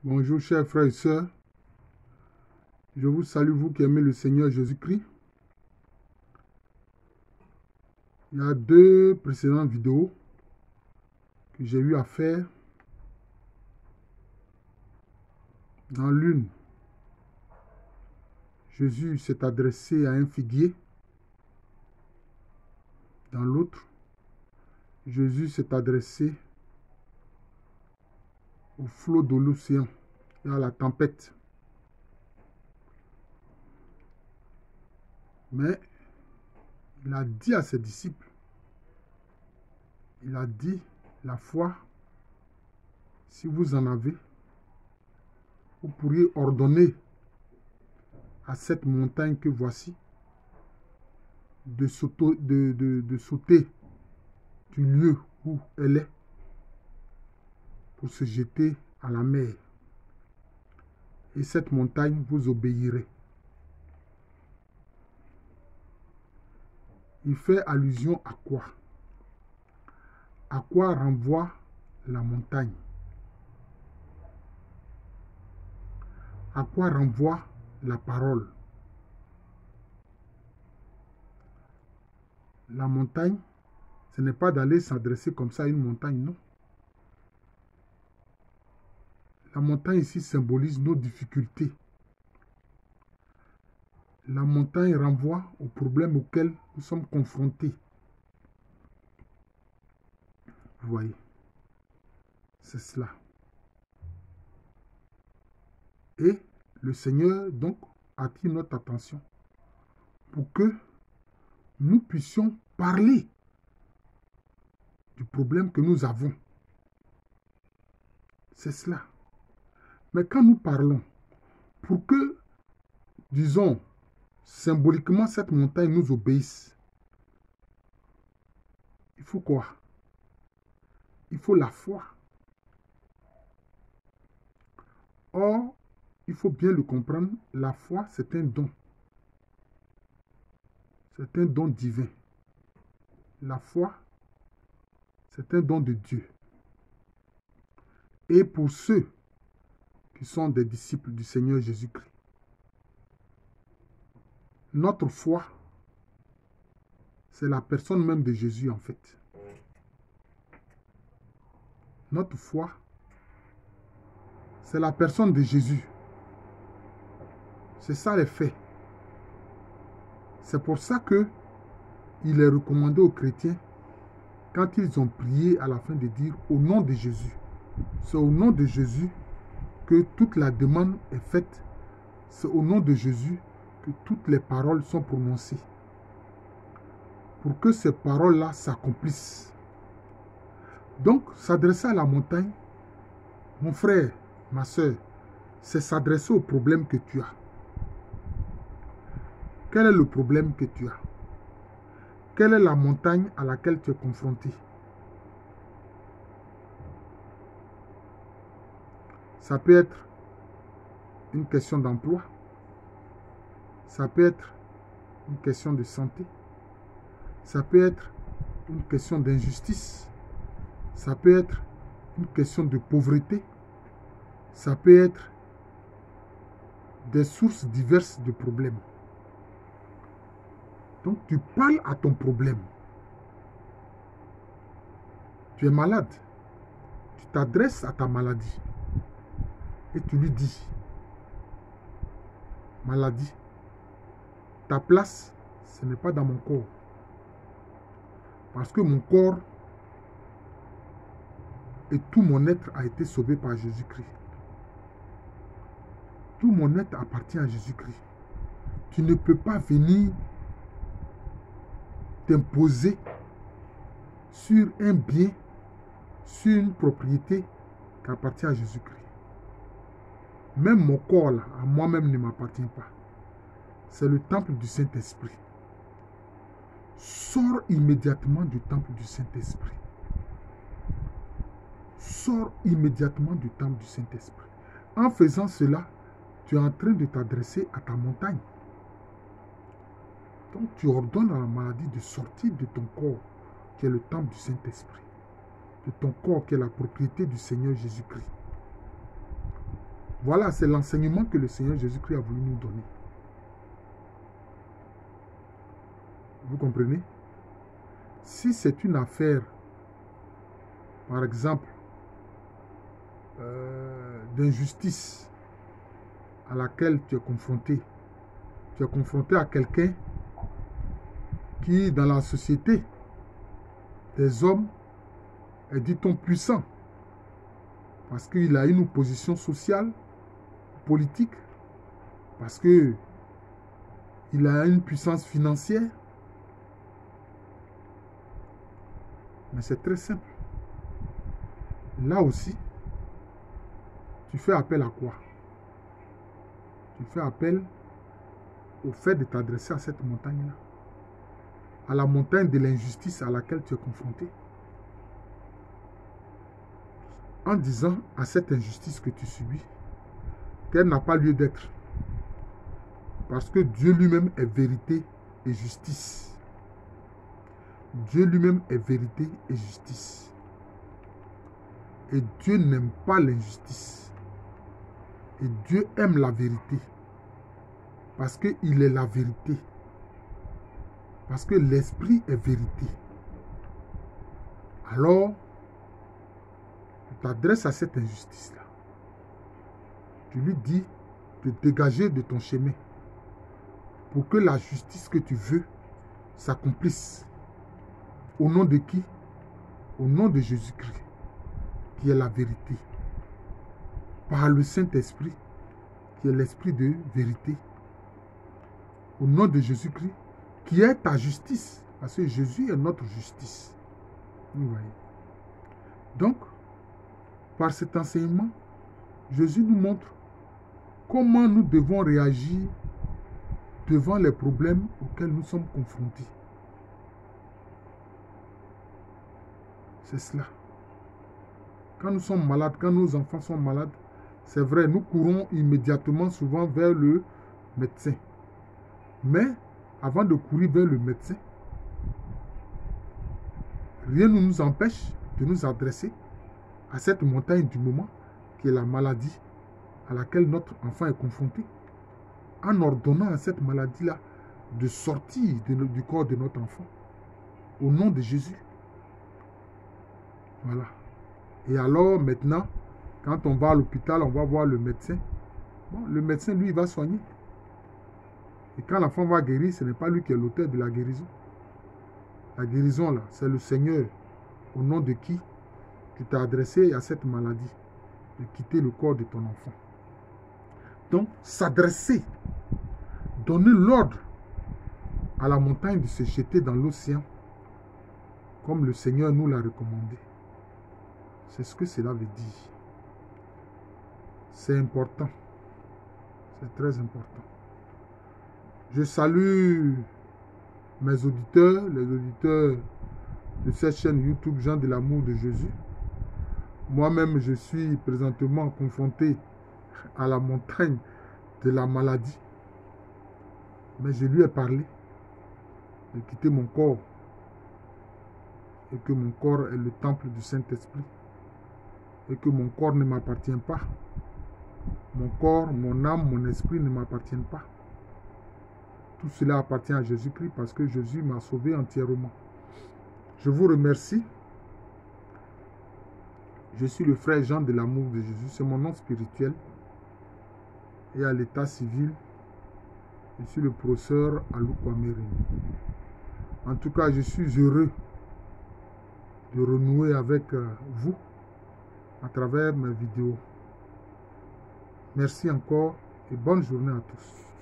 Bonjour chers frères et sœurs, je vous salue vous qui aimez le Seigneur Jésus-Christ. Il y a deux précédentes vidéos que j'ai eu à faire. Dans l'une, Jésus s'est adressé à un figuier. Dans l'autre, Jésus s'est adressé au flot de l'océan et à la tempête. Mais il a dit à ses disciples, il a dit, la foi, si vous en avez, vous pourriez ordonner à cette montagne que voici de sauter du lieu où elle est pour se jeter à la mer. Et cette montagne vous obéirait. Il fait allusion à quoi? À quoi renvoie la montagne? À quoi renvoie la parole? La montagne, ce n'est pas d'aller s'adresser comme ça à une montagne, non. La montagne ici symbolise nos difficultés. La montagne renvoie aux problèmes auxquels nous sommes confrontés. Vous voyez, c'est cela. Et le Seigneur, donc, attire notre attention pour que nous puissions parler du problème que nous avons. C'est cela. Mais quand nous parlons, pour que, disons, symboliquement, cette montagne nous obéisse, il faut quoi? Il faut la foi. Or, il faut bien le comprendre, la foi, c'est un don. C'est un don divin. La foi, c'est un don de Dieu. Et pour ceux qui sont des disciples du Seigneur Jésus-Christ, notre foi, c'est la personne même de Jésus en fait. Notre foi, c'est la personne de Jésus. C'est ça les faits. C'est pour ça que il est recommandé aux chrétiens, quand ils ont prié à la fin de dire au nom de Jésus. C'est au nom de Jésus que toute la demande est faite. C'est au nom de Jésus que toutes les paroles sont prononcées. Pour que ces paroles-là s'accomplissent. Donc, s'adresser à la montagne, mon frère, ma soeur, c'est s'adresser au problème que tu as. Quel est le problème que tu as? Quelle est la montagne à laquelle tu es confronté? Ça peut être une question d'emploi. Ça peut être une question de santé. Ça peut être une question d'injustice. Ça peut être une question de pauvreté. Ça peut être des sources diverses de problèmes. Donc tu parles à ton problème. Tu es malade. Tu t'adresses à ta maladie. Et tu lui dis, maladie, ta place, ce n'est pas dans mon corps. Parce que mon corps et tout mon être a été sauvé par Jésus-Christ. Tout mon être appartient à Jésus-Christ. Tu ne peux pas venir t'imposer sur un bien, sur une propriété qui appartient à Jésus-Christ. Même mon corps, là, à moi-même, ne m'appartient pas. C'est le temple du Saint-Esprit. Sors immédiatement du temple du Saint-Esprit. Sors immédiatement du temple du Saint-Esprit. En faisant cela, tu es en train de t'adresser à ta montagne. Donc tu ordonnes à la maladie de sortir de ton corps, qui est le temple du Saint-Esprit. De ton corps, qui est la propriété du Seigneur Jésus-Christ. Voilà, c'est l'enseignement que le Seigneur Jésus-Christ a voulu nous donner. Vous comprenez? Si c'est une affaire, par exemple, d'injustice à laquelle tu es confronté à quelqu'un qui, dans la société des hommes, est, dit-on, puissant, parce qu'il a une position sociale, politique, parce qu'il a une puissance financière. Mais c'est très simple. Là aussi, tu fais appel à quoi? Tu fais appel au fait de t'adresser à cette montagne-là, à la montagne de l'injustice à laquelle tu es confronté, en disant à cette injustice que tu subis qu'elle n'a pas lieu d'être, parce que Dieu lui-même est vérité et justice. Dieu lui-même est vérité et justice. Et Dieu n'aime pas l'injustice. Et Dieu aime la vérité. Parce qu'il est la vérité. Parce que l'esprit est vérité. Alors, tu t'adresses à cette injustice-là. Tu lui dis de dégager de ton chemin pour que la justice que tu veux s'accomplisse. Au nom de qui? Au nom de Jésus-Christ, qui est la vérité. Par le Saint-Esprit, qui est l'esprit de vérité. Au nom de Jésus-Christ, qui est ta justice. Parce que Jésus est notre justice. Vous voyez. Donc, par cet enseignement, Jésus nous montre comment nous devons réagir devant les problèmes auxquels nous sommes confrontés. C'est cela. Quand nous sommes malades, quand nos enfants sont malades, c'est vrai, nous courons immédiatement souvent vers le médecin. Mais avant de courir vers le médecin, rien ne nous empêche de nous adresser à cette montagne du moment qui est la maladie à laquelle notre enfant est confronté, en ordonnant à cette maladie-là de sortir du corps de notre enfant au nom de Jésus. Voilà. Et alors maintenant, quand on va à l'hôpital, on va voir le médecin. Bon, le médecin, lui, il va soigner. Et quand l'enfant va guérir, ce n'est pas lui qui est l'auteur de la guérison. La guérison, là, c'est le Seigneur, au nom de qui tu t'es adressé à cette maladie, de quitter le corps de ton enfant. Donc, s'adresser, donner l'ordre à la montagne de se jeter dans l'océan, comme le Seigneur nous l'a recommandé. C'est ce que cela veut dire. C'est important. C'est très important. Je salue mes auditeurs, les auditeurs de cette chaîne YouTube Jean de l'amour de Jésus. Moi-même, je suis présentement confronté à la montagne de la maladie. Mais je lui ai parlé de quitter mon corps et que mon corps est le temple du Saint-Esprit et que mon corps ne m'appartient pas. Mon corps, mon âme, mon esprit ne m'appartiennent pas. Tout cela appartient à Jésus-Christ parce que Jésus m'a sauvé entièrement. Je vous remercie. Je suis le frère Jean de l'amour de Jésus. C'est mon nom spirituel. Et à l'état civil, je suis le professeur Alou Kwame Reni. En tout cas, je suis heureux de renouer avec vous à travers mes vidéos. Merci encore et bonne journée à tous.